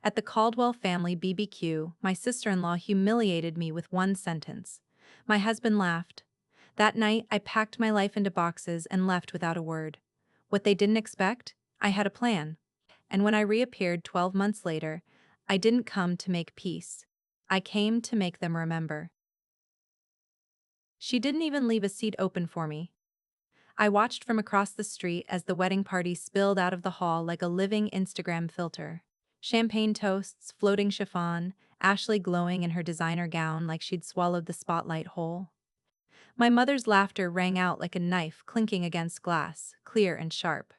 At the Caldwell family BBQ, my sister-in-law humiliated me with one sentence. My husband laughed. That night, I packed my life into boxes and left without a word. What they didn't expect? I had a plan. And when I reappeared 12 months later, I didn't come to make peace. I came to make them remember. She didn't even leave a seat open for me. I watched from across the street as the wedding party spilled out of the hall like a living Instagram filter. Champagne toasts, floating chiffon, Ashley glowing in her designer gown like she'd swallowed the spotlight whole. My mother's laughter rang out like a knife clinking against glass, clear and sharp.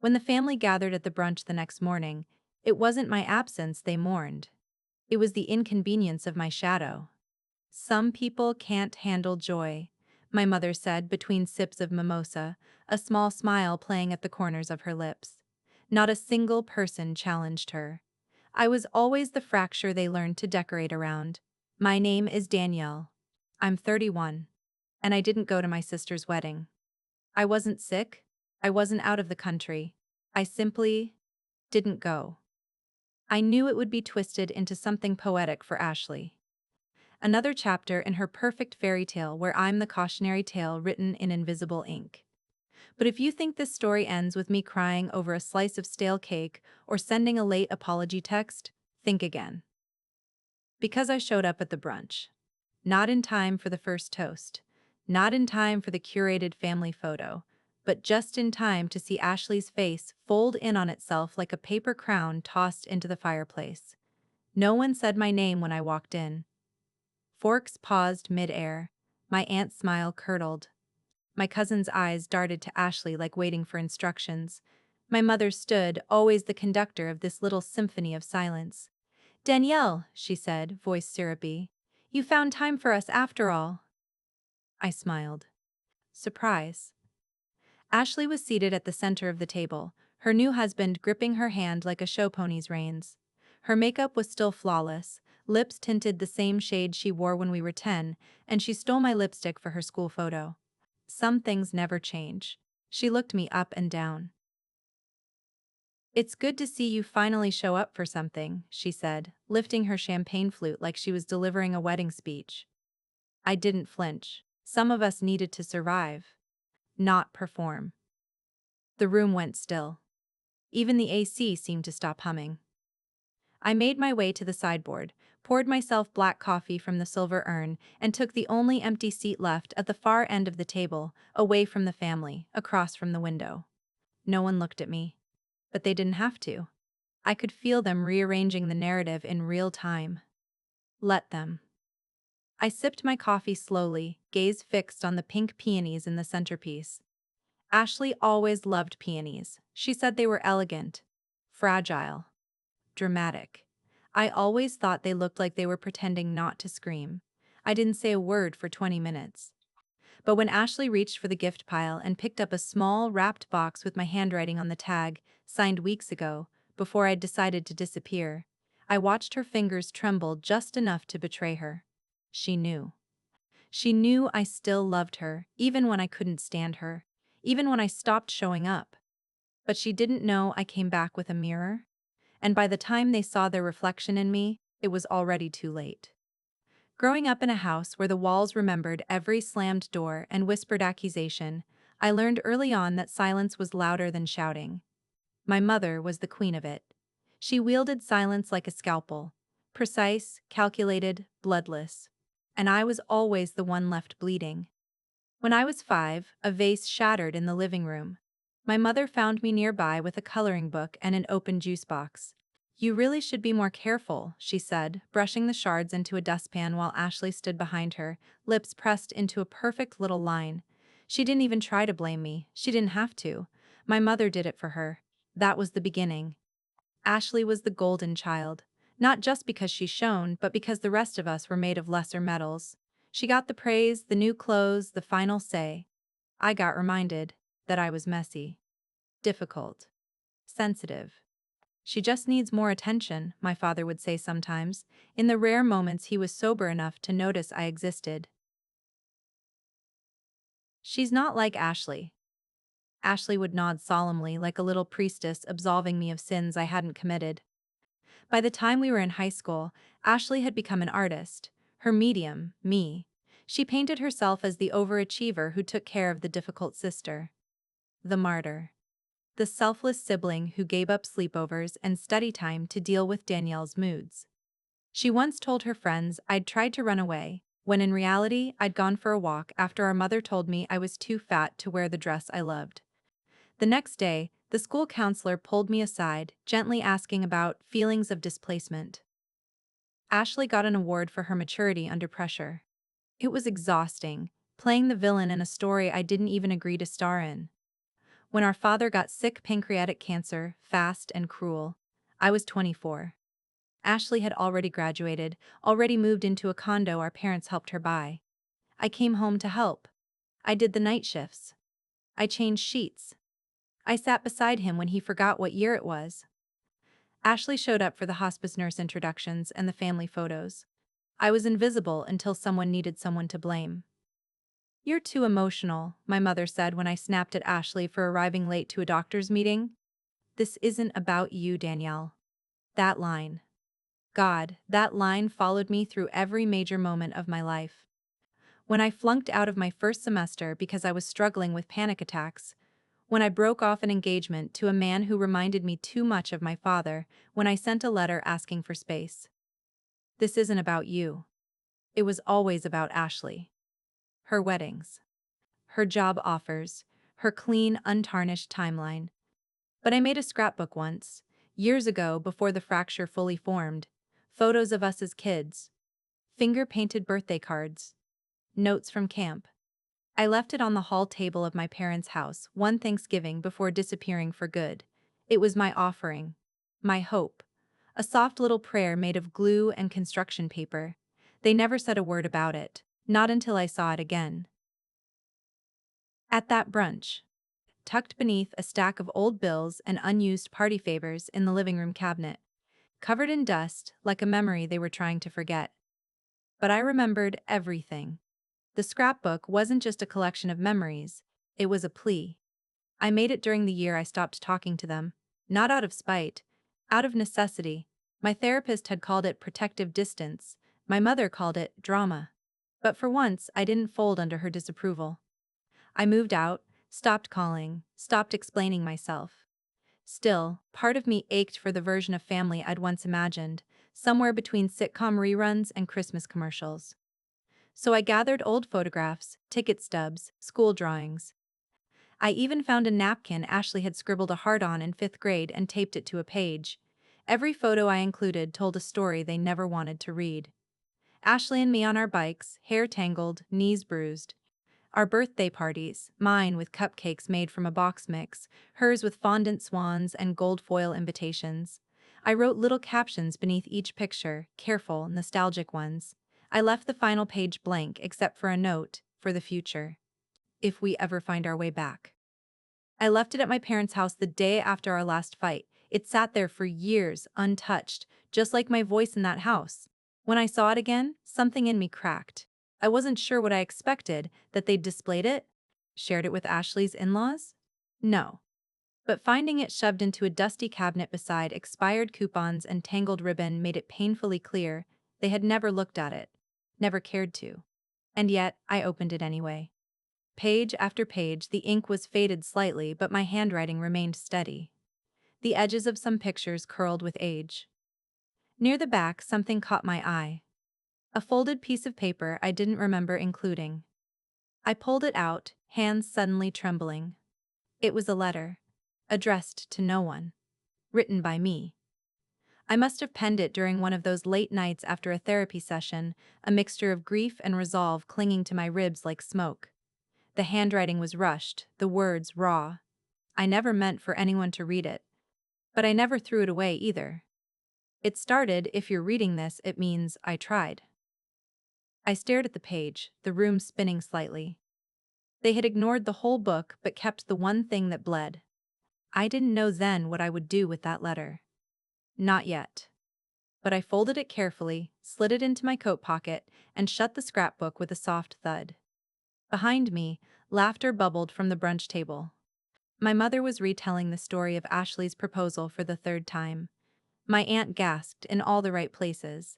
When the family gathered at the brunch the next morning, it wasn't my absence they mourned. It was the inconvenience of my shadow. Some people can't handle joy, my mother said between sips of mimosa, a small smile playing at the corners of her lips. Not a single person challenged her. I was always the fracture they learned to decorate around. My name is Danielle. I'm 31. And I didn't go to my sister's wedding. I wasn't sick. I wasn't out of the country. I simply didn't go. I knew it would be twisted into something poetic for Ashley. Another chapter in her perfect fairy tale where I'm the cautionary tale written in invisible ink. But if you think this story ends with me crying over a slice of stale cake or sending a late apology text, think again. Because I showed up at the brunch. Not in time for the first toast. Not in time for the curated family photo. But just in time to see Ashley's face fold in on itself like a paper crown tossed into the fireplace. No one said my name when I walked in. Forks paused mid-air. My aunt's smile curdled. My cousin's eyes darted to Ashley like waiting for instructions. My mother stood, always the conductor of this little symphony of silence. "Danielle," she said, voice syrupy. "You found time for us after all." I smiled. Surprise. Ashley was seated at the center of the table, her new husband gripping her hand like a show pony's reins. Her makeup was still flawless, lips tinted the same shade she wore when we were 10, and she stole my lipstick for her school photo. Some things never change. She looked me up and down. "It's good to see you finally show up for something," she said, lifting her champagne flute like she was delivering a wedding speech. I didn't flinch. Some of us needed to survive, not perform. The room went still. Even the AC seemed to stop humming. I made my way to the sideboard, poured myself black coffee from the silver urn, and took the only empty seat left at the far end of the table, away from the family, across from the window. No one looked at me. But they didn't have to. I could feel them rearranging the narrative in real time. Let them. I sipped my coffee slowly, gaze fixed on the pink peonies in the centerpiece. Ashley always loved peonies. She said they were elegant, fragile, dramatic. I always thought they looked like they were pretending not to scream. I didn't say a word for 20 minutes. But when Ashley reached for the gift pile and picked up a small, wrapped box with my handwriting on the tag, signed weeks ago, before I'd decided to disappear, I watched her fingers tremble just enough to betray her. She knew. She knew I still loved her, even when I couldn't stand her, even when I stopped showing up. But she didn't know I came back with a mirror. And by the time they saw their reflection in me, it was already too late. Growing up in a house where the walls remembered every slammed door and whispered accusation, I learned early on that silence was louder than shouting. My mother was the queen of it. She wielded silence like a scalpel, precise, calculated, bloodless. And I was always the one left bleeding. When I was 5, a vase shattered in the living room. My mother found me nearby with a coloring book and an open juice box. "You really should be more careful," she said, brushing the shards into a dustpan while Ashley stood behind her, lips pressed into a perfect little line. She didn't even try to blame me. She didn't have to. My mother did it for her. That was the beginning. Ashley was the golden child. Not just because she shone, but because the rest of us were made of lesser metals. She got the praise, the new clothes, the final say. I got reminded that I was messy, difficult, sensitive. "She just needs more attention," my father would say sometimes, in the rare moments he was sober enough to notice I existed. "She's not like Ashley." Ashley would nod solemnly like a little priestess absolving me of sins I hadn't committed. By the time we were in high school, Ashley had become an artist. Her medium, me. She painted herself as the overachiever who took care of the difficult sister. The martyr. The selfless sibling who gave up sleepovers and study time to deal with Danielle's moods. She once told her friends I'd tried to run away, when in reality I'd gone for a walk after our mother told me I was too fat to wear the dress I loved. The next day, the school counselor pulled me aside, gently asking about feelings of displacement. Ashley got an award for her maturity under pressure. It was exhausting, playing the villain in a story I didn't even agree to star in. When our father got sick pancreatic cancer, fast and cruel, I was 24. Ashley had already graduated, already moved into a condo our parents helped her buy. I came home to help. I did the night shifts. I changed sheets. I sat beside him when he forgot what year it was. Ashley showed up for the hospice nurse introductions and the family photos. I was invisible until someone needed someone to blame. "You're too emotional," my mother said when I snapped at Ashley for arriving late to a doctor's meeting. "This isn't about you, Danielle." That line. God, that line followed me through every major moment of my life. When I flunked out of my first semester because I was struggling with panic attacks, when I broke off an engagement to a man who reminded me too much of my father, when I sent a letter asking for space. This isn't about you. It was always about Ashley. Her weddings. Her job offers. Her clean, untarnished timeline. But I made a scrapbook once, years ago before the fracture fully formed. Photos of us as kids. Finger-painted birthday cards. Notes from camp. I left it on the hall table of my parents' house one Thanksgiving before disappearing for good. It was my offering. My hope. A soft little prayer made of glue and construction paper. They never said a word about it, not until I saw it again. At that brunch. Tucked beneath a stack of old bills and unused party favors in the living room cabinet. Covered in dust, like a memory they were trying to forget. But I remembered everything. The scrapbook wasn't just a collection of memories, it was a plea. I made it during the year I stopped talking to them, not out of spite, out of necessity. My therapist had called it protective distance, my mother called it drama. But for once, I didn't fold under her disapproval. I moved out, stopped calling, stopped explaining myself. Still, part of me ached for the version of family I'd once imagined, somewhere between sitcom reruns and Christmas commercials. So I gathered old photographs, ticket stubs, school drawings. I even found a napkin Ashley had scribbled a heart on in 5th grade and taped it to a page. Every photo I included told a story they never wanted to read. Ashley and me on our bikes, hair tangled, knees bruised. Our birthday parties, mine with cupcakes made from a box mix, hers with fondant swans and gold foil invitations. I wrote little captions beneath each picture, careful, nostalgic ones. I left the final page blank except for a note, for the future. If we ever find our way back. I left it at my parents' house the day after our last fight. It sat there for years, untouched, just like my voice in that house. When I saw it again, something in me cracked. I wasn't sure what I expected, that they'd displayed it? Shared it with Ashley's in-laws? No. But finding it shoved into a dusty cabinet beside expired coupons and tangled ribbon made it painfully clear they had never looked at it, never cared to. And yet, I opened it anyway. Page after page, the ink was faded slightly, but my handwriting remained steady. The edges of some pictures curled with age. Near the back, something caught my eye. A folded piece of paper I didn't remember including. I pulled it out, hands suddenly trembling. It was a letter. Addressed to no one. Written by me. I must have penned it during one of those late nights after a therapy session, a mixture of grief and resolve clinging to my ribs like smoke. The handwriting was rushed, the words raw. I never meant for anyone to read it. But I never threw it away either. It started, "If you're reading this, it means I tried." I stared at the page, the room spinning slightly. They had ignored the whole book but kept the one thing that bled. I didn't know then what I would do with that letter. Not yet. But I folded it carefully, slid it into my coat pocket, and shut the scrapbook with a soft thud. Behind me, laughter bubbled from the brunch table. My mother was retelling the story of Ashley's proposal for the third time. My aunt gasped in all the right places.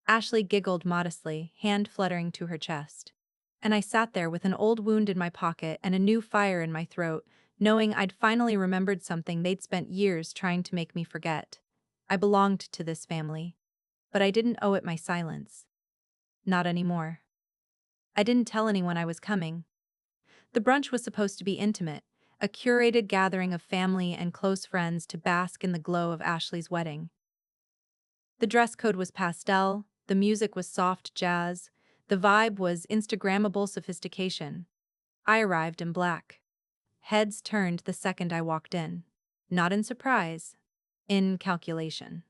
Ashley giggled modestly, hand fluttering to her chest. And I sat there with an old wound in my pocket and a new fire in my throat, knowing I'd finally remembered something they'd spent years trying to make me forget. I belonged to this family. But I didn't owe it my silence. Not anymore. I didn't tell anyone I was coming. The brunch was supposed to be intimate, a curated gathering of family and close friends to bask in the glow of Ashley's wedding. The dress code was pastel, the music was soft jazz, the vibe was Instagrammable sophistication. I arrived in black. Heads turned the second I walked in. Not in surprise, in calculation.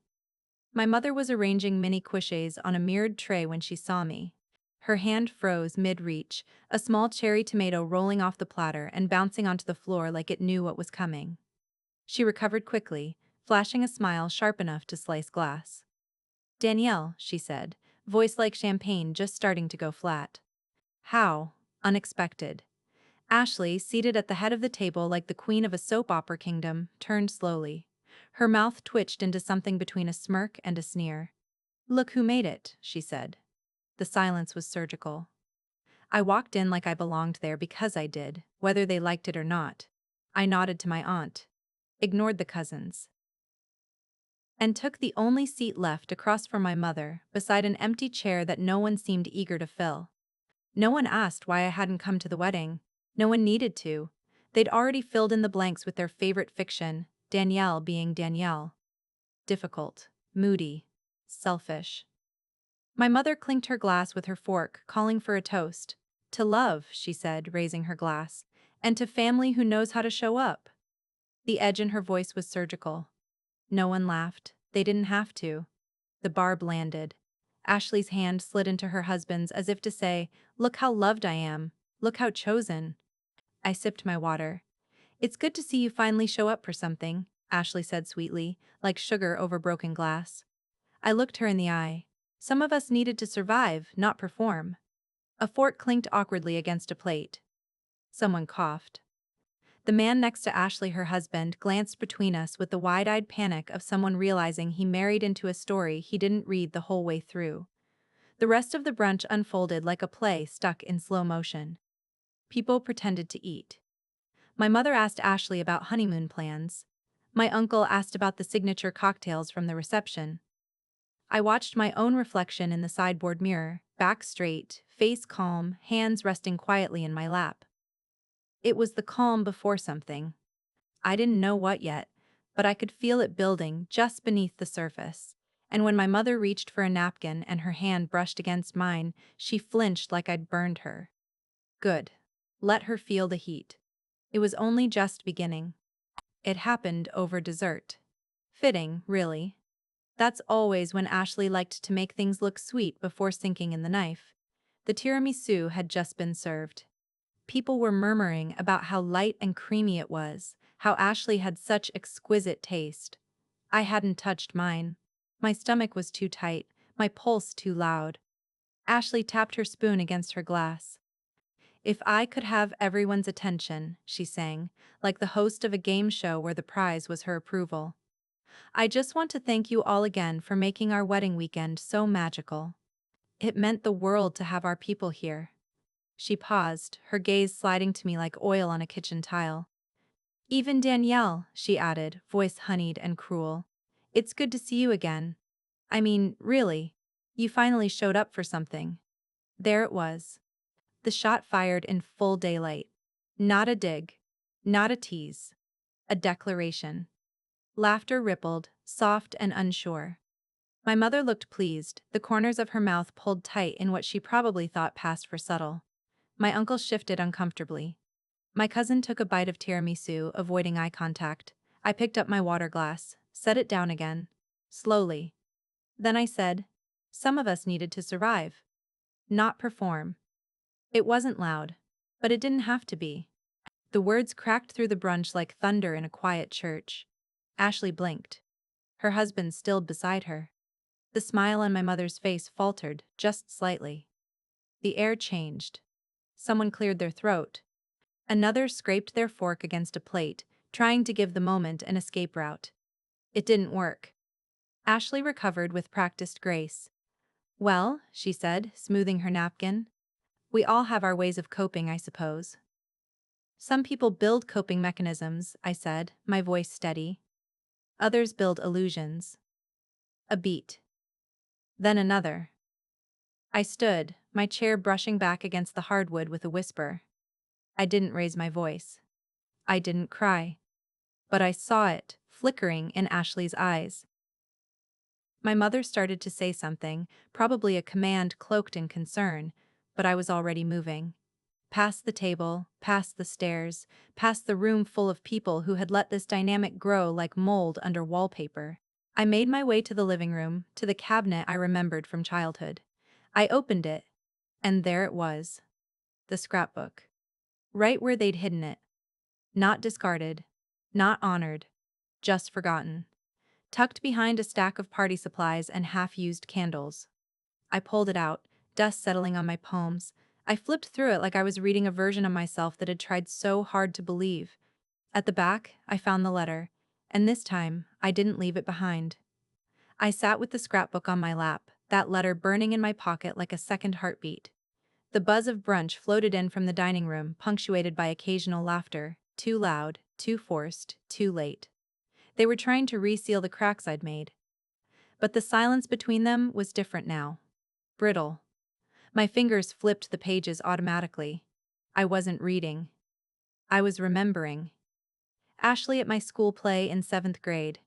My mother was arranging mini quiches on a mirrored tray when she saw me. Her hand froze mid-reach, a small cherry tomato rolling off the platter and bouncing onto the floor like it knew what was coming. She recovered quickly, flashing a smile sharp enough to slice glass. "Danielle," she said, voice like champagne just starting to go flat. "How unexpected." Ashley, seated at the head of the table like the queen of a soap opera kingdom, turned slowly. Her mouth twitched into something between a smirk and a sneer. "Look who made it," she said. The silence was surgical. I walked in like I belonged there because I did, whether they liked it or not. I nodded to my aunt, ignored the cousins, and took the only seat left across from my mother, beside an empty chair that no one seemed eager to fill. No one asked why I hadn't come to the wedding. No one needed to. They'd already filled in the blanks with their favorite fiction, Danielle being Danielle. Difficult, moody, selfish. My mother clinked her glass with her fork, calling for a toast. "To love," she said, raising her glass, "and to family who knows how to show up." The edge in her voice was surgical. No one laughed. They didn't have to. The barb landed. Ashley's hand slid into her husband's as if to say, "Look how loved I am. Look how chosen." I sipped my water. "It's good to see you finally show up for something," Ashley said sweetly, like sugar over broken glass. I looked her in the eye. Some of us needed to survive, not perform. A fork clinked awkwardly against a plate. Someone coughed. The man next to Ashley, her husband, glanced between us with the wide-eyed panic of someone realizing he married into a story he didn't read the whole way through. The rest of the brunch unfolded like a play stuck in slow motion. People pretended to eat. My mother asked Ashley about honeymoon plans. My uncle asked about the signature cocktails from the reception. I watched my own reflection in the sideboard mirror, back straight, face calm, hands resting quietly in my lap. It was the calm before something. I didn't know what yet, but I could feel it building just beneath the surface. And when my mother reached for a napkin and her hand brushed against mine, she flinched like I'd burned her. Good. Let her feel the heat. It was only just beginning. It happened over dessert. Fitting, really. That's always when Ashley liked to make things look sweet before sinking in the knife. The tiramisu had just been served. People were murmuring about how light and creamy it was, how Ashley had such exquisite taste. I hadn't touched mine. My stomach was too tight, my pulse too loud. Ashley tapped her spoon against her glass. "If I could have everyone's attention," she sang, like the host of a game show where the prize was her approval. "I just want to thank you all again for making our wedding weekend so magical. It meant the world to have our people here." She paused, her gaze sliding to me like oil on a kitchen tile. "Even Danielle," she added, voice honeyed and cruel. "It's good to see you again. I mean, really. You finally showed up for something." There it was. The shot fired in full daylight. Not a dig. Not a tease. A declaration. Laughter rippled, soft and unsure. My mother looked pleased, the corners of her mouth pulled tight in what she probably thought passed for subtle. My uncle shifted uncomfortably. My cousin took a bite of tiramisu, avoiding eye contact. I picked up my water glass, set it down again. Slowly. Then I said, "Some of us needed to survive. Not perform." It wasn't loud. But it didn't have to be. The words cracked through the brunch like thunder in a quiet church. Ashley blinked. Her husband stilled beside her. The smile on my mother's face faltered, just slightly. The air changed. Someone cleared their throat. Another scraped their fork against a plate, trying to give the moment an escape route. It didn't work. Ashley recovered with practiced grace. Well, she said, smoothing her napkin, we all have our ways of coping, I suppose. Some people build coping mechanisms, I said, my voice steady. Others build illusions. A beat. Then another. I stood, my chair brushing back against the hardwood with a whisper. I didn't raise my voice. I didn't cry. But I saw it, flickering in Ashley's eyes. My mother started to say something, probably a command cloaked in concern, but I was already moving. Past the table, past the stairs, past the room full of people who had let this dynamic grow like mold under wallpaper. I made my way to the living room, to the cabinet I remembered from childhood. I opened it, and there it was. The scrapbook. Right where they'd hidden it. Not discarded. Not honored. Just forgotten. Tucked behind a stack of party supplies and half-used candles. I pulled it out, dust settling on my palms. I flipped through it like I was reading a version of myself that had tried so hard to believe. At the back, I found the letter, and this time, I didn't leave it behind. I sat with the scrapbook on my lap, that letter burning in my pocket like a second heartbeat. The buzz of brunch floated in from the dining room, punctuated by occasional laughter, too loud, too forced, too late. They were trying to reseal the cracks I'd made. But the silence between them was different now. Brittle. My fingers flipped the pages automatically. I wasn't reading. I was remembering. Ashley at my school play in 7th grade.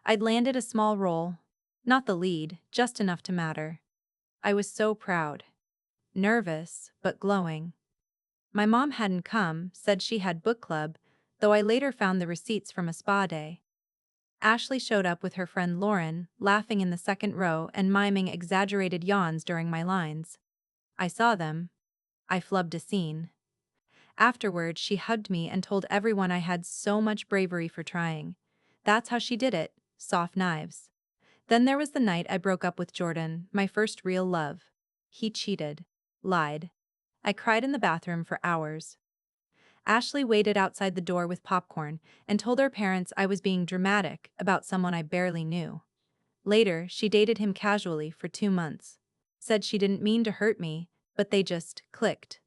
I'd landed a small role. Not the lead, just enough to matter. I was so proud. Nervous, but glowing. My mom hadn't come, said she had book club, though I later found the receipts from a spa day. Ashley showed up with her friend Lauren, laughing in the second row and miming exaggerated yawns during my lines. I saw them. I flubbed a scene. Afterward, she hugged me and told everyone I had so much bravery for trying. That's how she did it, soft knives. Then there was the night I broke up with Jordan, my first real love. He cheated. Lied. I cried in the bathroom for hours. Ashley waited outside the door with popcorn and told her parents I was being dramatic about someone I barely knew. Later, she dated him casually for 2 months. Said she didn't mean to hurt me, but they just clicked.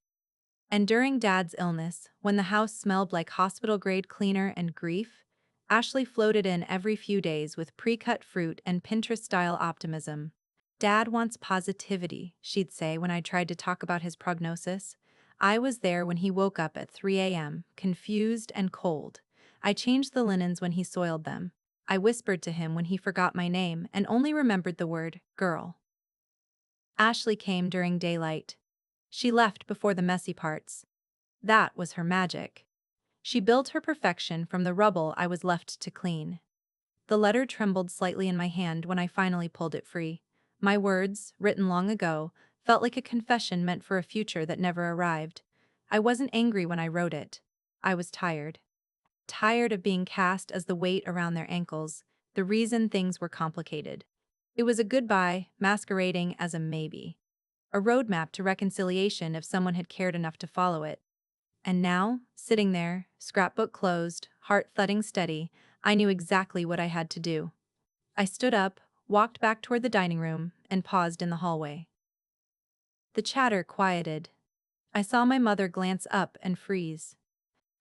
And during Dad's illness, when the house smelled like hospital-grade cleaner and grief, Ashley floated in every few days with pre-cut fruit and Pinterest-style optimism. Dad wants positivity, she'd say when I tried to talk about his prognosis. I was there when he woke up at 3 a.m., confused and cold. I changed the linens when he soiled them. I whispered to him when he forgot my name and only remembered the word, girl. Ashley came during daylight. She left before the messy parts. That was her magic. She built her perfection from the rubble I was left to clean. The letter trembled slightly in my hand when I finally pulled it free. My words, written long ago, felt like a confession meant for a future that never arrived. I wasn't angry when I wrote it. I was tired. Tired of being cast as the weight around their ankles, the reason things were complicated. It was a goodbye, masquerading as a maybe. A roadmap to reconciliation if someone had cared enough to follow it. And now, sitting there, scrapbook closed, heart thudding steady, I knew exactly what I had to do. I stood up, walked back toward the dining room, and paused in the hallway. The chatter quieted. I saw my mother glance up and freeze.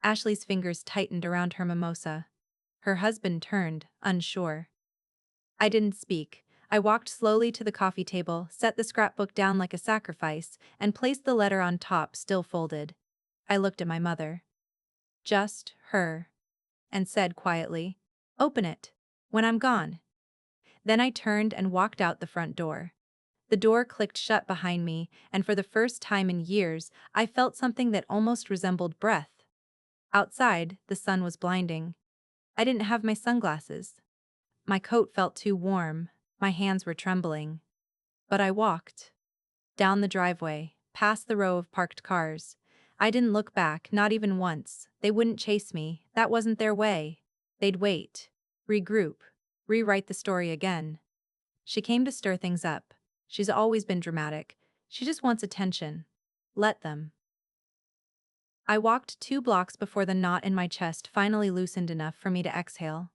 Ashley's fingers tightened around her mimosa. Her husband turned, unsure. I didn't speak. I walked slowly to the coffee table, set the scrapbook down like a sacrifice, and placed the letter on top, still folded. I looked at my mother. Just her. And said quietly, "Open it. When I'm gone." Then I turned and walked out the front door. The door clicked shut behind me, and for the first time in years, I felt something that almost resembled breath. Outside, the sun was blinding. I didn't have my sunglasses. My coat felt too warm, my hands were trembling. But I walked. Down the driveway, past the row of parked cars. I didn't look back, not even once. They wouldn't chase me, that wasn't their way. They'd wait, regroup, rewrite the story again. She came to stir things up. She's always been dramatic. She just wants attention. Let them. I walked 2 blocks before the knot in my chest finally loosened enough for me to exhale.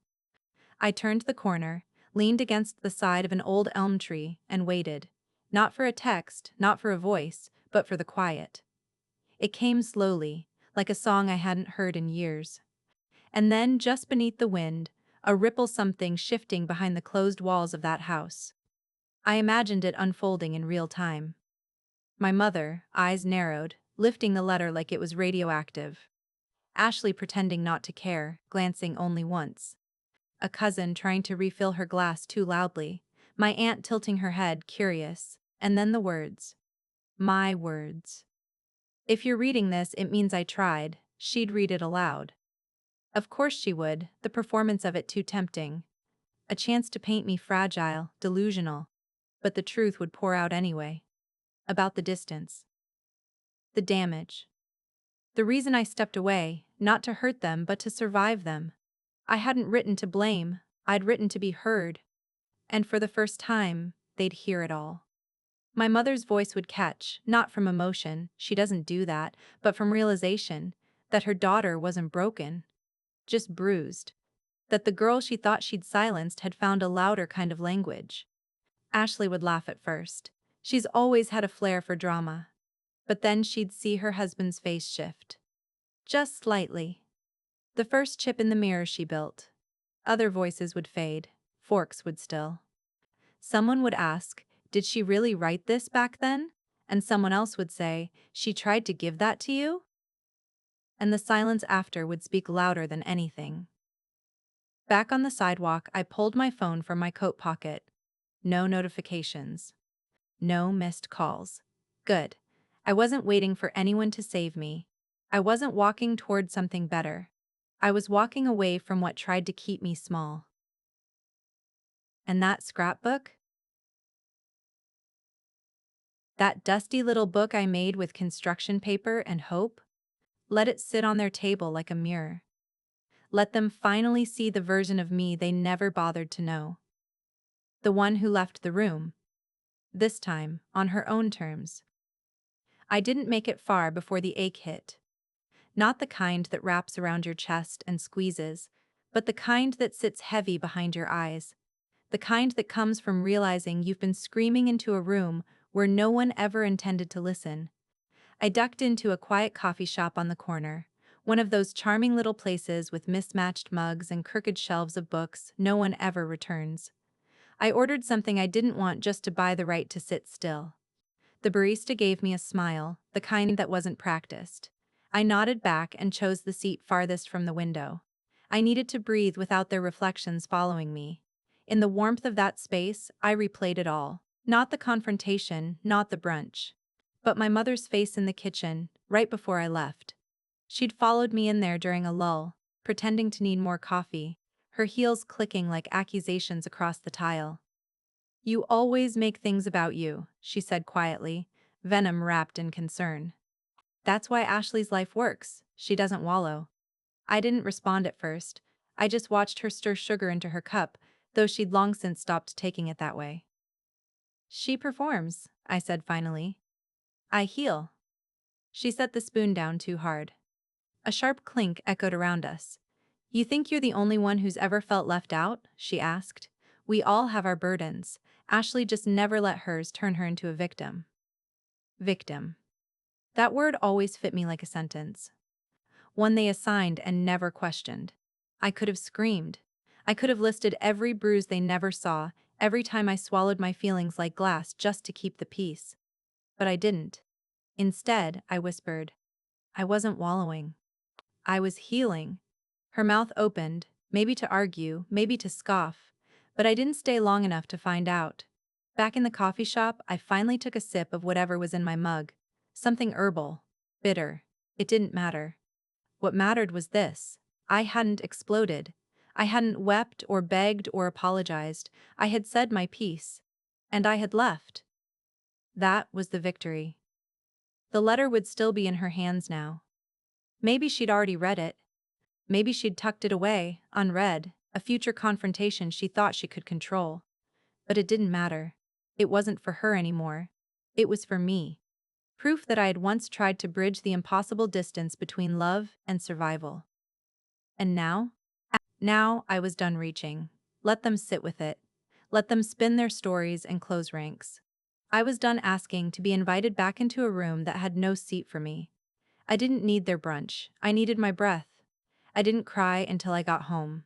I turned the corner, leaned against the side of an old elm tree, and waited. Not for a text, not for a voice, but for the quiet. It came slowly, like a song I hadn't heard in years. And then, just beneath the wind, a ripple something shifting behind the closed walls of that house. I imagined it unfolding in real time. My mother, eyes narrowed, lifting the letter like it was radioactive. Ashley pretending not to care, glancing only once. A cousin trying to refill her glass too loudly. My aunt tilting her head, curious. And then the words. My words. If you're reading this, it means I tried. She'd read it aloud. Of course she would, the performance of it too tempting. A chance to paint me fragile, delusional. But the truth would pour out anyway. About the distance. The damage. The reason I stepped away, not to hurt them but to survive them. I hadn't written to blame, I'd written to be heard. And for the first time, they'd hear it all. My mother's voice would catch, not from emotion, she doesn't do that, but from realization that her daughter wasn't broken, just bruised. That the girl she thought she'd silenced had found a louder kind of language. Ashley would laugh at first. She's always had a flair for drama. But then she'd see her husband's face shift. Just slightly. The first chip in the mirror she built. Other voices would fade. Forks would still. Someone would ask, did she really write this back then? And someone else would say, she tried to give that to you? And the silence after would speak louder than anything. Back on the sidewalk, I pulled my phone from my coat pocket. No notifications. No missed calls. Good. I wasn't waiting for anyone to save me. I wasn't walking toward something better. I was walking away from what tried to keep me small. And that scrapbook? That dusty little book I made with construction paper and hope? Let it sit on their table like a mirror. Let them finally see the version of me they never bothered to know. The one who left the room. This time, on her own terms. I didn't make it far before the ache hit. Not the kind that wraps around your chest and squeezes, but the kind that sits heavy behind your eyes. The kind that comes from realizing you've been screaming into a room where no one ever intended to listen. I ducked into a quiet coffee shop on the corner, one of those charming little places with mismatched mugs and crooked shelves of books no one ever returns. I ordered something I didn't want just to buy the right to sit still. The barista gave me a smile, the kind that wasn't practiced. I nodded back and chose the seat farthest from the window. I needed to breathe without their reflections following me. In the warmth of that space, I replayed it all. Not the confrontation, not the brunch. But my mother's face in the kitchen, right before I left. She'd followed me in there during a lull, pretending to need more coffee, her heels clicking like accusations across the tile. You always make things about you, she said quietly, venom wrapped in concern. That's why Ashley's life works, she doesn't wallow. I didn't respond at first. I just watched her stir sugar into her cup, though she'd long since stopped taking it that way. She performs, I said finally. I heal. She set the spoon down too hard. A sharp clink echoed around us. You think you're the only one who's ever felt left out? She asked. We all have our burdens. Ashley just never let hers turn her into a victim. Victim. That word always fit me like a sentence. One they assigned and never questioned. I could have screamed. I could have listed every bruise they never saw, every time I swallowed my feelings like glass just to keep the peace. But I didn't. Instead, I whispered. I wasn't wallowing. I was healing. Her mouth opened, maybe to argue, maybe to scoff, but I didn't stay long enough to find out. Back in the coffee shop, I finally took a sip of whatever was in my mug. Something herbal. Bitter. It didn't matter. What mattered was this. I hadn't exploded. I hadn't wept or begged or apologized. I had said my piece. And I had left. That was the victory. The letter would still be in her hands now. Maybe she'd already read it. Maybe she'd tucked it away, unread, a future confrontation she thought she could control. But it didn't matter. It wasn't for her anymore. It was for me. Proof that I had once tried to bridge the impossible distance between love and survival. And now? Now I was done reaching. Let them sit with it. Let them spin their stories and close ranks. I was done asking to be invited back into a room that had no seat for me. I didn't need their brunch, I needed my breath. I didn't cry until I got home.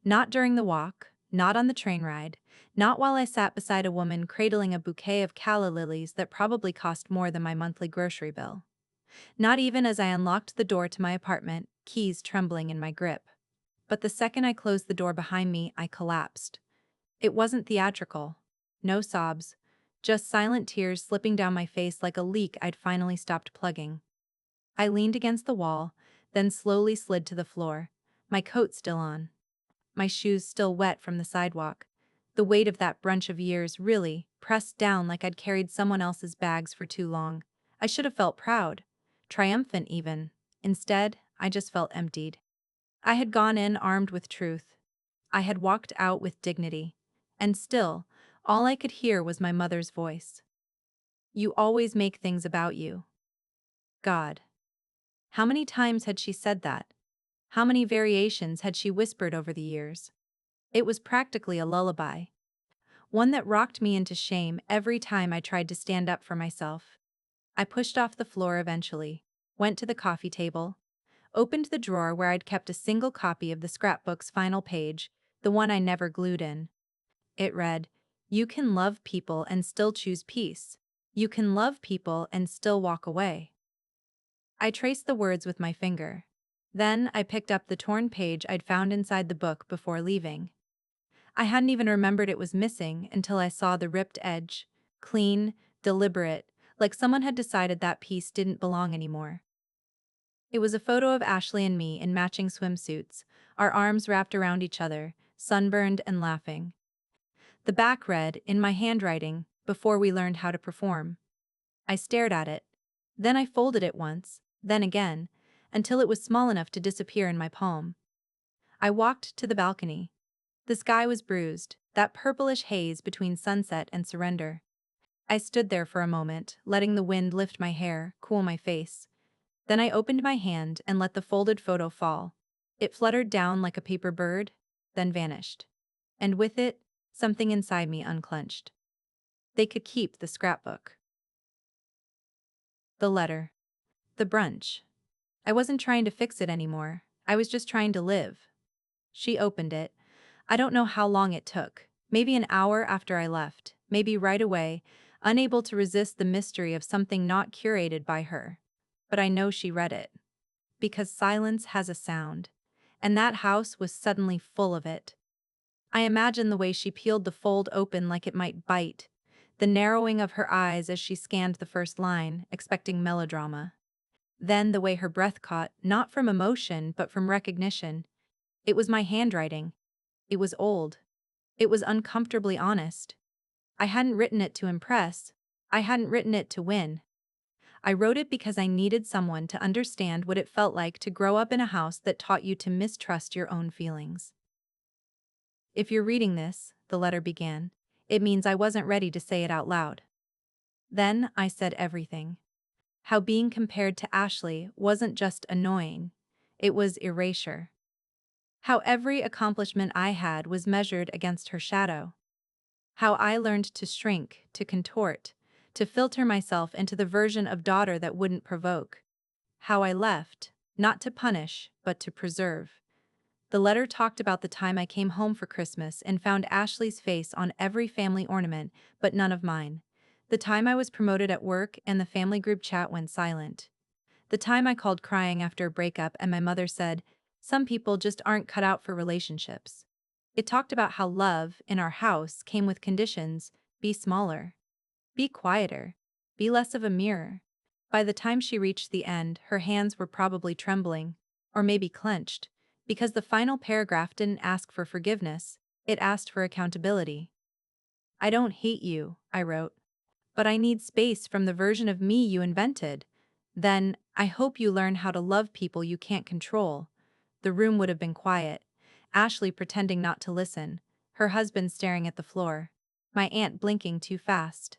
Not during the walk, not on the train ride, not while I sat beside a woman cradling a bouquet of calla lilies that probably cost more than my monthly grocery bill. Not even as I unlocked the door to my apartment, keys trembling in my grip. But the second I closed the door behind me, I collapsed. It wasn't theatrical. No sobs. Just silent tears slipping down my face like a leak I'd finally stopped plugging. I leaned against the wall, then slowly slid to the floor, my coat still on. My shoes still wet from the sidewalk. The weight of that brunch of years really pressed down like I'd carried someone else's bags for too long. I should have felt proud, triumphant even. Instead, I just felt emptied. I had gone in armed with truth. I had walked out with dignity. And still, all I could hear was my mother's voice. You always make things about you. God. How many times had she said that? How many variations had she whispered over the years? It was practically a lullaby. One that rocked me into shame every time I tried to stand up for myself. I pushed off the floor eventually, went to the coffee table, opened the drawer where I'd kept a single copy of the scrapbook's final page, the one I never glued in. It read, "You can love people and still choose peace. You can love people and still walk away." I traced the words with my finger. Then I picked up the torn page I'd found inside the book before leaving. I hadn't even remembered it was missing until I saw the ripped edge. Clean, deliberate, like someone had decided that piece didn't belong anymore. It was a photo of Ashley and me in matching swimsuits, our arms wrapped around each other, sunburned and laughing. The back read, in my handwriting, "Before we learned how to perform." I stared at it. Then I folded it once, then again, until it was small enough to disappear in my palm. I walked to the balcony. The sky was bruised, that purplish haze between sunset and surrender. I stood there for a moment, letting the wind lift my hair, cool my face. Then I opened my hand and let the folded photo fall. It fluttered down like a paper bird, then vanished. And with it, something inside me unclenched. They could keep the scrapbook. The letter. The brunch. I wasn't trying to fix it anymore. I was just trying to live. She opened it. I don't know how long it took. Maybe an hour after I left. Maybe right away, unable to resist the mystery of something not curated by her. But I know she read it. Because silence has a sound. And that house was suddenly full of it. I imagine the way she peeled the fold open like it might bite, the narrowing of her eyes as she scanned the first line, expecting melodrama. Then the way her breath caught, not from emotion but from recognition. It was my handwriting. It was old. It was uncomfortably honest. I hadn't written it to impress. I hadn't written it to win. I wrote it because I needed someone to understand what it felt like to grow up in a house that taught you to mistrust your own feelings. If you're reading this, the letter began, it means I wasn't ready to say it out loud. Then I said everything. How being compared to Ashley wasn't just annoying, it was erasure. How every accomplishment I had was measured against her shadow. How I learned to shrink, to contort, to filter myself into the version of daughter that wouldn't provoke. How I left, not to punish, but to preserve. The letter talked about the time I came home for Christmas and found Ashley's face on every family ornament, but none of mine. The time I was promoted at work and the family group chat went silent. The time I called crying after a breakup and my mother said, "Some people just aren't cut out for relationships." It talked about how love, in our house, came with conditions: be smaller, be quieter, be less of a mirror. By the time she reached the end, her hands were probably trembling, or maybe clenched, because the final paragraph didn't ask for forgiveness, it asked for accountability. "I don't hate you," I wrote, "but I need space from the version of me you invented. Then, I hope you learn how to love people you can't control." The room would have been quiet. Ashley pretending not to listen, her husband staring at the floor, my aunt blinking too fast.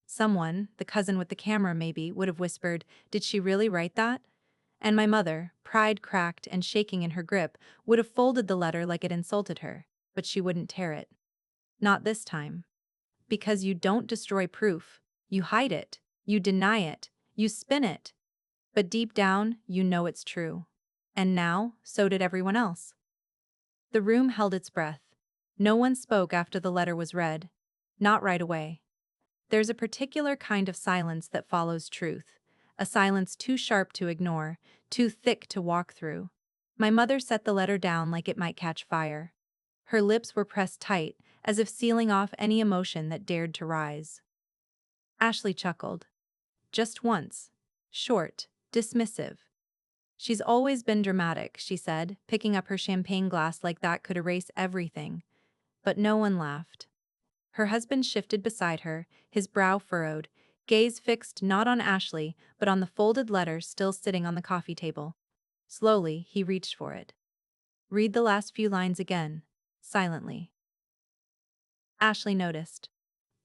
Someone, the cousin with the camera maybe, would have whispered, "Did she really write that?" And my mother, pride cracked and shaking in her grip, would have folded the letter like it insulted her, but she wouldn't tear it. Not this time. Because you don't destroy proof. You hide it. You deny it. You spin it. But deep down, you know it's true. And now, so did everyone else. The room held its breath. No one spoke after the letter was read. Not right away. There's a particular kind of silence that follows truth. A silence too sharp to ignore, too thick to walk through. My mother set the letter down like it might catch fire. Her lips were pressed tight, as if sealing off any emotion that dared to rise. Ashley chuckled. Just once. Short, dismissive. She's always been dramatic, she said, picking up her champagne glass like that could erase everything. But no one laughed. Her husband shifted beside her, his brow furrowed, gaze fixed not on Ashley, but on the folded letter still sitting on the coffee table. Slowly, he reached for it. Read the last few lines again, silently. Ashley noticed.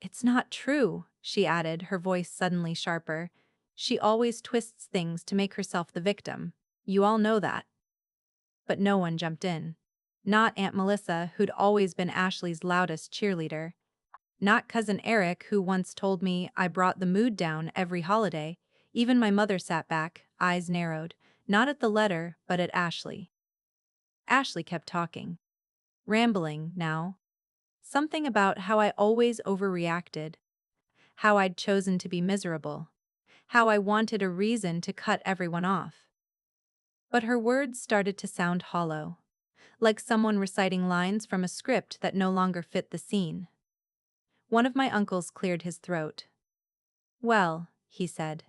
It's not true, she added, her voice suddenly sharper. She always twists things to make herself the victim. You all know that. But no one jumped in. Not Aunt Melissa, who'd always been Ashley's loudest cheerleader. Not Cousin Eric, who once told me I brought the mood down every holiday. Even my mother sat back, eyes narrowed, not at the letter, but at Ashley. Ashley kept talking. Rambling, now. Something about how I always overreacted. How I'd chosen to be miserable. How I wanted a reason to cut everyone off. But her words started to sound hollow. Like someone reciting lines from a script that no longer fit the scene. One of my uncles cleared his throat. Well, he said.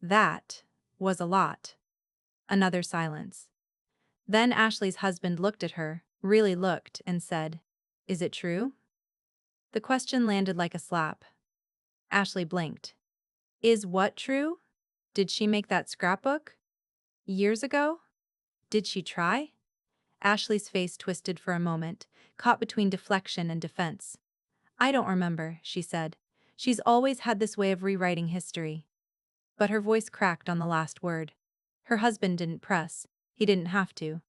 That was a lot. Another silence. Then Ashley's husband looked at her, really looked, and said, Is it true? The question landed like a slap. Ashley blinked. Is what true? Did she make that scrapbook? Years ago? Did she try? Ashley's face twisted for a moment, caught between deflection and defense. I don't remember, she said. She's always had this way of rewriting history. But her voice cracked on the last word. Her husband didn't press. He didn't have to.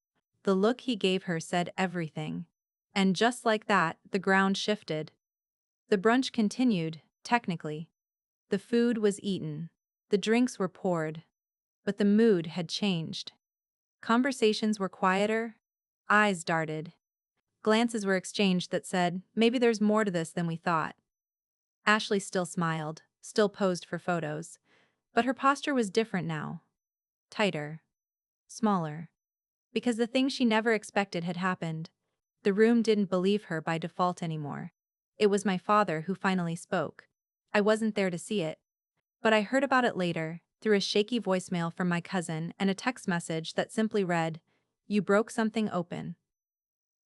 The look he gave her said everything. And just like that, the ground shifted. The brunch continued, technically. The food was eaten. The drinks were poured. But the mood had changed. Conversations were quieter. Eyes darted. Glances were exchanged that said, maybe there's more to this than we thought. Ashley still smiled, still posed for photos. But her posture was different now. Tighter. Smaller. Because the thing she never expected had happened. The room didn't believe her by default anymore. It was my father who finally spoke. I wasn't there to see it. But I heard about it later, through a shaky voicemail from my cousin and a text message that simply read, You broke something open.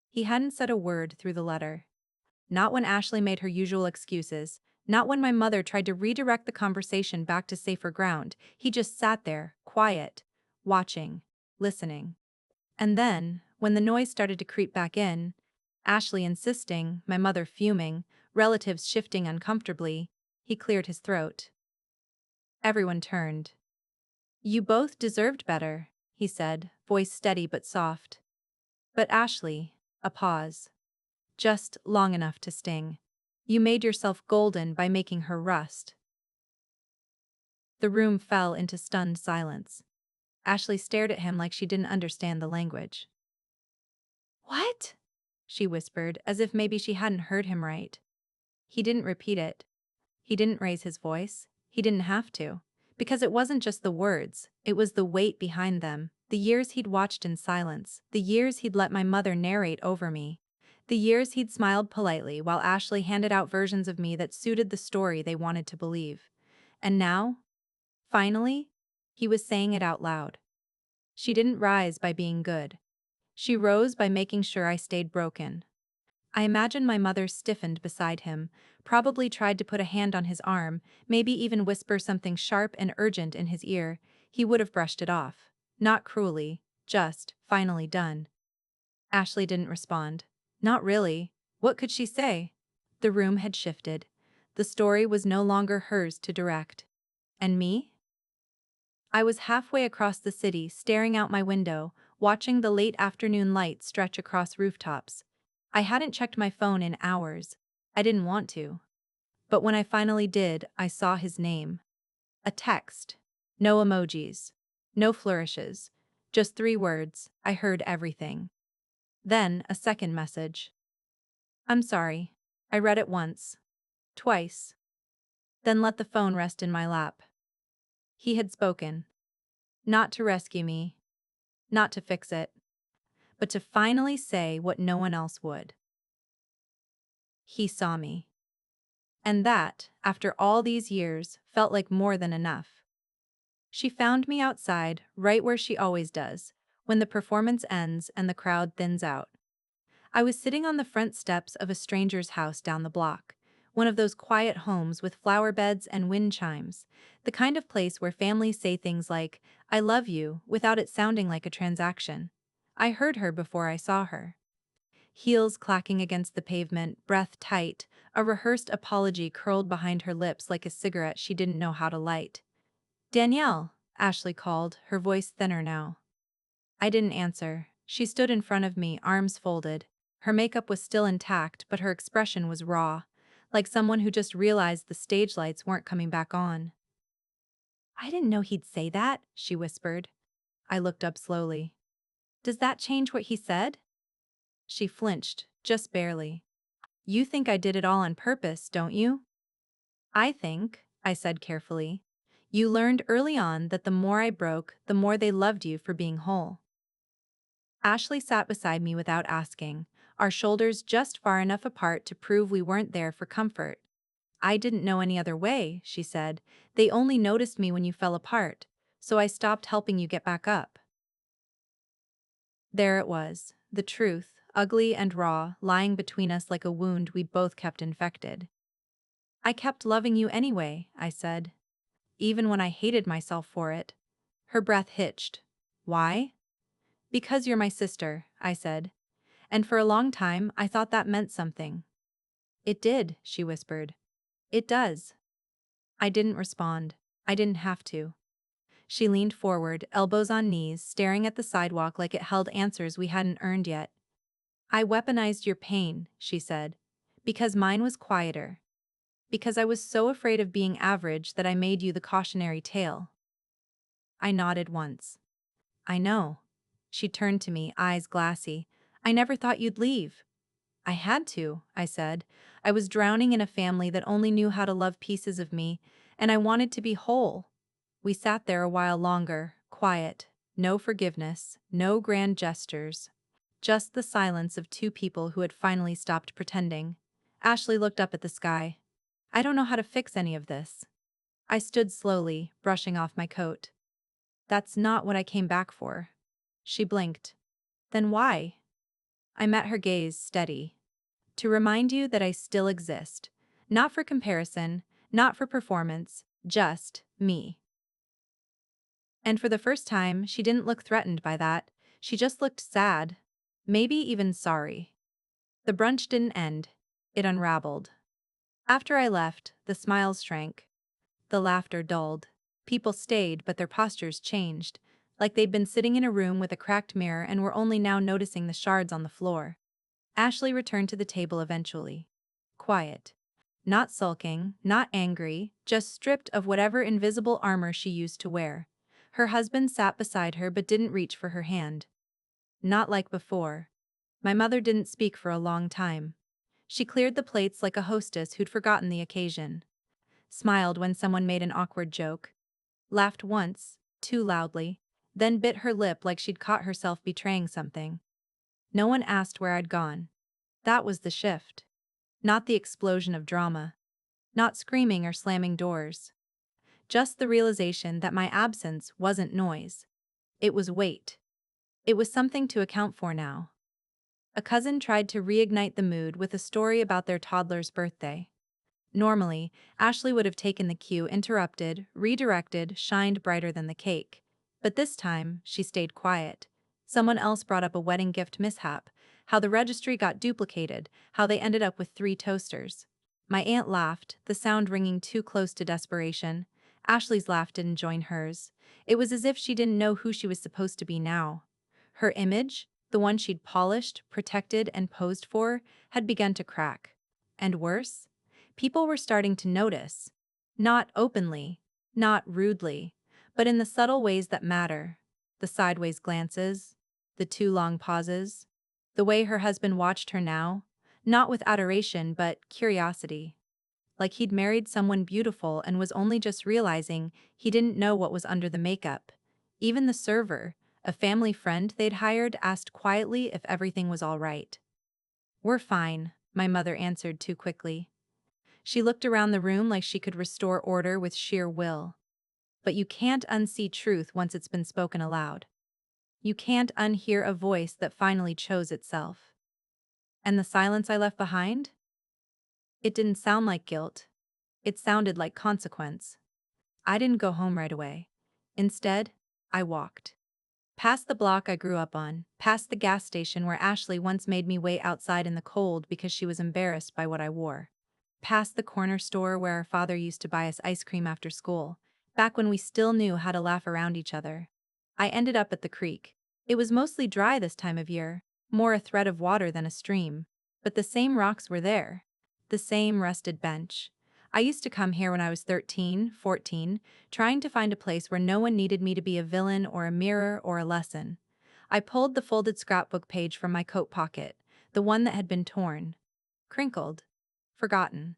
He hadn't said a word through the letter. Not when Ashley made her usual excuses, not when my mother tried to redirect the conversation back to safer ground. He just sat there, quiet, watching, listening. And then, when the noise started to creep back in, Ashley insisting, my mother fuming, relatives shifting uncomfortably, he cleared his throat. Everyone turned. You both deserved better, he said, voice steady but soft. But Ashley, a pause. Just long enough to sting. You made yourself golden by making her rust. The room fell into stunned silence. Ashley stared at him like she didn't understand the language. What? She whispered, as if maybe she hadn't heard him right. He didn't repeat it. He didn't raise his voice. He didn't have to. Because it wasn't just the words, it was the weight behind them. The years he'd watched in silence. The years he'd let my mother narrate over me. The years he'd smiled politely while Ashley handed out versions of me that suited the story they wanted to believe. And now, finally, he was saying it out loud. She didn't rise by being good. She rose by making sure I stayed broken. I imagine my mother stiffened beside him, probably tried to put a hand on his arm, maybe even whisper something sharp and urgent in his ear. He would have brushed it off. Not cruelly, just, finally done. Ashley didn't respond. Not really. What could she say? The room had shifted. The story was no longer hers to direct. And me? I was halfway across the city, staring out my window, watching the late afternoon light stretch across rooftops. I hadn't checked my phone in hours. I didn't want to. But when I finally did, I saw his name. A text. No emojis. No flourishes. Just 3 words. I heard everything. Then, a second message. I'm sorry. I read it once. Twice. Then let the phone rest in my lap. He had spoken. Not to rescue me. Not to fix it. But to finally say what no one else would. He saw me. And that, after all these years, felt like more than enough. She found me outside, right where she always does, when the performance ends and the crowd thins out. I was sitting on the front steps of a stranger's house down the block, one of those quiet homes with flower beds and wind chimes, the kind of place where families say things like, I love you, without it sounding like a transaction. I heard her before I saw her. Heels clacking against the pavement, breath tight, a rehearsed apology curled behind her lips like a cigarette she didn't know how to light. Danielle, Ashley called, her voice thinner now. I didn't answer. She stood in front of me, arms folded. Her makeup was still intact, but her expression was raw, like someone who just realized the stage lights weren't coming back on. I didn't know he'd say that, she whispered. I looked up slowly. Does that change what he said? She flinched, just barely. You think I did it all on purpose, don't you? I said carefully. You learned early on that the more I broke, the more they loved you for being whole. Ashley sat beside me without asking, our shoulders just far enough apart to prove we weren't there for comfort. I didn't know any other way, she said. They only noticed me when you fell apart, so I stopped helping you get back up. There it was, the truth, ugly and raw, lying between us like a wound we'd both kept infected. I kept loving you anyway, I said. Even when I hated myself for it. Her breath hitched. Why? Because you're my sister, I said. And for a long time, I thought that meant something. It did, she whispered. It does. I didn't respond. I didn't have to. She leaned forward, elbows on knees, staring at the sidewalk like it held answers we hadn't earned yet. I weaponized your pain, she said. Because mine was quieter. Because I was so afraid of being average that I made you the cautionary tale. I nodded once. I know. She turned to me, eyes glassy. I never thought you'd leave. I had to, I said. I was drowning in a family that only knew how to love pieces of me, and I wanted to be whole. We sat there a while longer, quiet, no forgiveness, no grand gestures. Just the silence of two people who had finally stopped pretending. Ashley looked up at the sky. I don't know how to fix any of this. I stood slowly, brushing off my coat. That's not what I came back for. She blinked. Then why? I met her gaze, steady. To remind you that I still exist. Not for comparison, not for performance, just me. And for the first time, she didn't look threatened by that. She just looked sad. Maybe even sorry. The brunch didn't end. It unraveled. After I left, the smiles shrank. The laughter dulled. People stayed, but their postures changed, like they'd been sitting in a room with a cracked mirror and were only now noticing the shards on the floor. Ashley returned to the table eventually. Quiet. Not sulking, not angry, just stripped of whatever invisible armor she used to wear. Her husband sat beside her but didn't reach for her hand. Not like before. My mother didn't speak for a long time. She cleared the plates like a hostess who'd forgotten the occasion. Smiled when someone made an awkward joke. Laughed once, too loudly, then bit her lip like she'd caught herself betraying something. No one asked where I'd gone. That was the shift. Not the explosion of drama. Not screaming or slamming doors. Just the realization that my absence wasn't noise. It was weight. It was something to account for now. A cousin tried to reignite the mood with a story about their toddler's birthday. Normally, Ashley would have taken the cue, interrupted, redirected, shined brighter than the cake. But this time, she stayed quiet. Someone else brought up a wedding gift mishap, how the registry got duplicated, how they ended up with 3 toasters. My aunt laughed, the sound ringing too close to desperation. Ashley's laugh didn't join hers. It was as if she didn't know who she was supposed to be now. Her image, the one she'd polished, protected, and posed for, had begun to crack. And worse, people were starting to notice. Not openly, not rudely, but in the subtle ways that matter. The sideways glances, the too long pauses, the way her husband watched her now, not with adoration but curiosity. Like he'd married someone beautiful and was only just realizing he didn't know what was under the makeup. Even the server, a family friend they'd hired, asked quietly if everything was all right. "We're fine," my mother answered too quickly. She looked around the room like she could restore order with sheer will. But you can't unsee truth once it's been spoken aloud. You can't unhear a voice that finally chose itself. And the silence I left behind? It didn't sound like guilt. It sounded like consequence. I didn't go home right away. Instead, I walked. Past the block I grew up on, past the gas station where Ashley once made me wait outside in the cold because she was embarrassed by what I wore. Past the corner store where our father used to buy us ice cream after school, back when we still knew how to laugh around each other. I ended up at the creek. It was mostly dry this time of year, more a thread of water than a stream. But the same rocks were there. The same rusted bench. I used to come here when I was 13, 14, trying to find a place where no one needed me to be a villain or a mirror or a lesson. I pulled the folded scrapbook page from my coat pocket, the one that had been torn, crinkled, forgotten.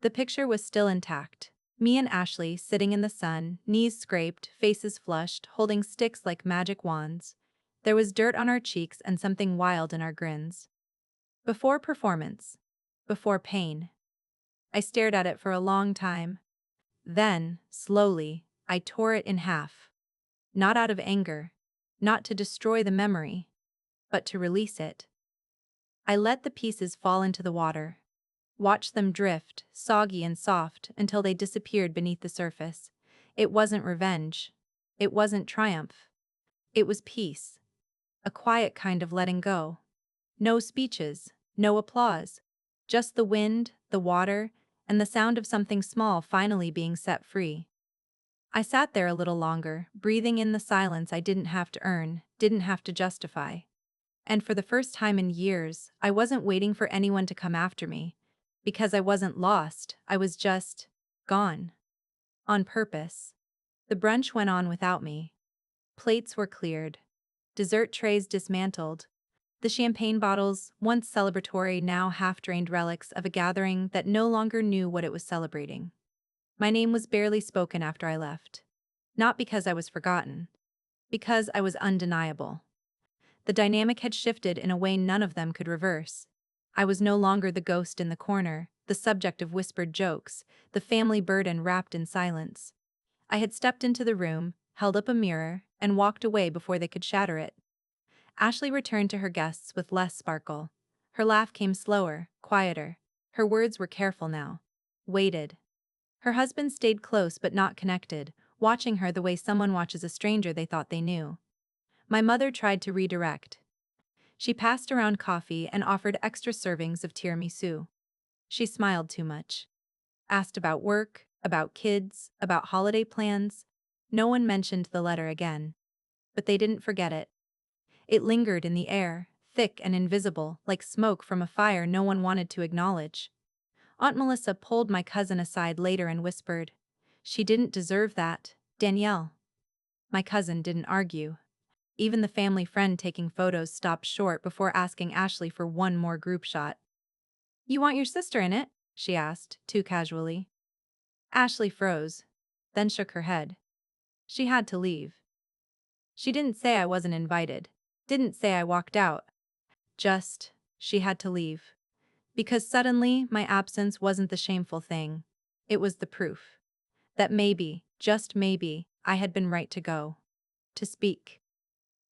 The picture was still intact. Me and Ashley sitting in the sun, knees scraped, faces flushed, holding sticks like magic wands. There was dirt on our cheeks and something wild in our grins. Before performance. Before pain. I stared at it for a long time. Then, slowly, I tore it in half. Not out of anger. Not to destroy the memory. But to release it. I let the pieces fall into the water. Watched them drift, soggy and soft, until they disappeared beneath the surface. It wasn't revenge. It wasn't triumph. It was peace. A quiet kind of letting go. No speeches, no applause. Just the wind, the water, and the sound of something small finally being set free. I sat there a little longer, breathing in the silence I didn't have to earn, didn't have to justify. And for the first time in years, I wasn't waiting for anyone to come after me. Because I wasn't lost, I was just gone. On purpose. The brunch went on without me. Plates were cleared. Dessert trays dismantled. The champagne bottles, once celebratory, now half-drained relics of a gathering that no longer knew what it was celebrating. My name was barely spoken after I left. Not because I was forgotten. Because I was undeniable. The dynamic had shifted in a way none of them could reverse. I was no longer the ghost in the corner, the subject of whispered jokes, the family burden wrapped in silence. I had stepped into the room, held up a mirror, and walked away before they could shatter it. Ashley returned to her guests with less sparkle. Her laugh came slower, quieter. Her words were careful now. Waited. Her husband stayed close but not connected, watching her the way someone watches a stranger they thought they knew. My mother tried to redirect. She passed around coffee and offered extra servings of tiramisu. She smiled too much. Asked about work, about kids, about holiday plans. No one mentioned the letter again. But they didn't forget it. It lingered in the air, thick and invisible, like smoke from a fire no one wanted to acknowledge. Aunt Melissa pulled my cousin aside later and whispered, "She didn't deserve that, Danielle." My cousin didn't argue. Even the family friend taking photos stopped short before asking Ashley for one more group shot. "You want your sister in it?" she asked, too casually. Ashley froze, then shook her head. She had to leave. She didn't say I wasn't invited, didn't say I walked out. Just, she had to leave. Because suddenly, my absence wasn't the shameful thing. It was the proof. That maybe, just maybe, I had been right to go. To speak.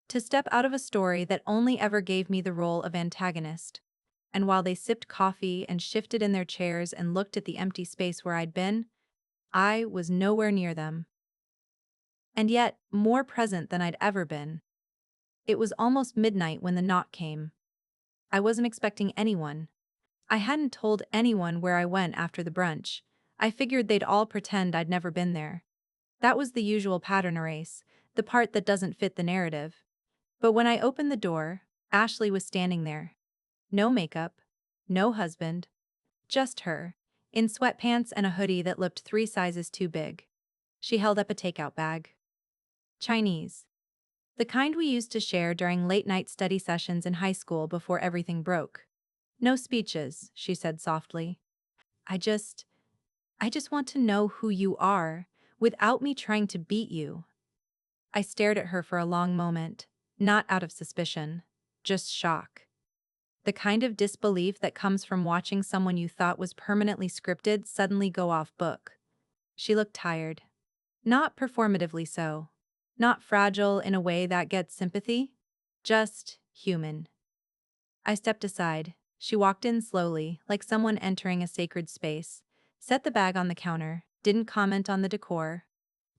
To step out of a story that only ever gave me the role of antagonist. And while they sipped coffee and shifted in their chairs and looked at the empty space where I'd been, I was nowhere near them. And yet, more present than I'd ever been. It was almost midnight when the knock came. I wasn't expecting anyone. I hadn't told anyone where I went after the brunch. I figured they'd all pretend I'd never been there. That was the usual pattern erase, the part that doesn't fit the narrative. But when I opened the door, Ashley was standing there. No makeup, no husband, Just her, in sweatpants and a hoodie that looked 3 sizes too big. She held up a takeout bag. Chinese. The kind we used to share during late-night study sessions in high school before everything broke. No speeches, she said softly. I just, I just want to know who you are, without me trying to beat you. I stared at her for a long moment, not out of suspicion, just shock. The kind of disbelief that comes from watching someone you thought was permanently scripted suddenly go off book. She looked tired. Not performatively so. Not fragile in a way that gets sympathy. Just human. I stepped aside. She walked in slowly, like someone entering a sacred space, set the bag on the counter, didn't comment on the decor,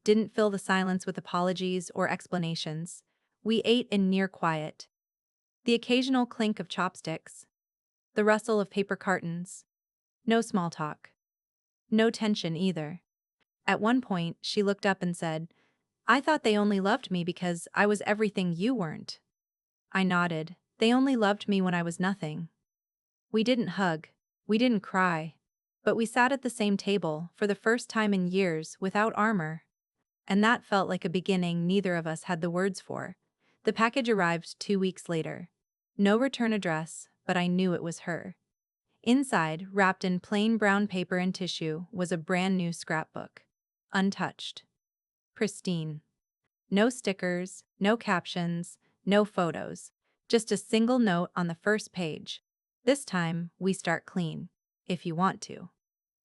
didn't fill the silence with apologies or explanations. We ate in near quiet. The occasional clink of chopsticks. The rustle of paper cartons. No small talk. No tension either. At one point, she looked up and said, I thought they only loved me because I was everything you weren't. I nodded. They only loved me when I was nothing. We didn't hug. We didn't cry. But we sat at the same table, for the first time in years, without armor. And that felt like a beginning neither of us had the words for. The package arrived 2 weeks later. No return address, but I knew it was her. Inside, wrapped in plain brown paper and tissue, was a brand new scrapbook. Untouched. Pristine. No stickers, no captions, no photos. Just a single note on the first page. This time, we start clean. If you want to.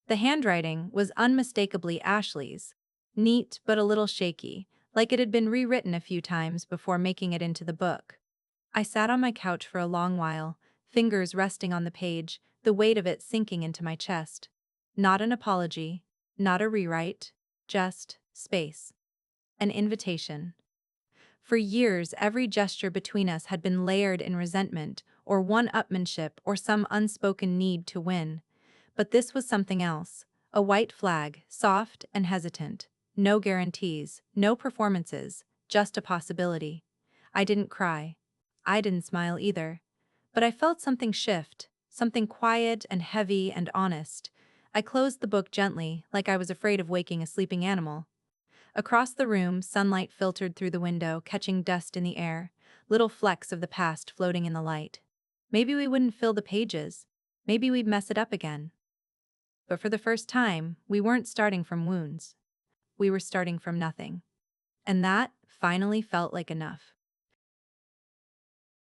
The handwriting was unmistakably Ashley's. Neat but a little shaky, like it had been rewritten a few times before making it into the book. I sat on my couch for a long while, fingers resting on the page, the weight of it sinking into my chest. Not an apology, not a rewrite, just space. An invitation. For years, every gesture between us had been layered in resentment, or one-upmanship, or some unspoken need to win. But this was something else. A white flag, soft and hesitant. No guarantees, no performances, just a possibility. I didn't cry. I didn't smile either. But I felt something shift, something quiet and heavy and honest. I closed the book gently, like I was afraid of waking a sleeping animal. Across the room, sunlight filtered through the window, catching dust in the air, little flecks of the past floating in the light. Maybe we wouldn't fill the pages. Maybe we'd mess it up again. But for the first time, we weren't starting from wounds. We were starting from nothing. And that finally felt like enough.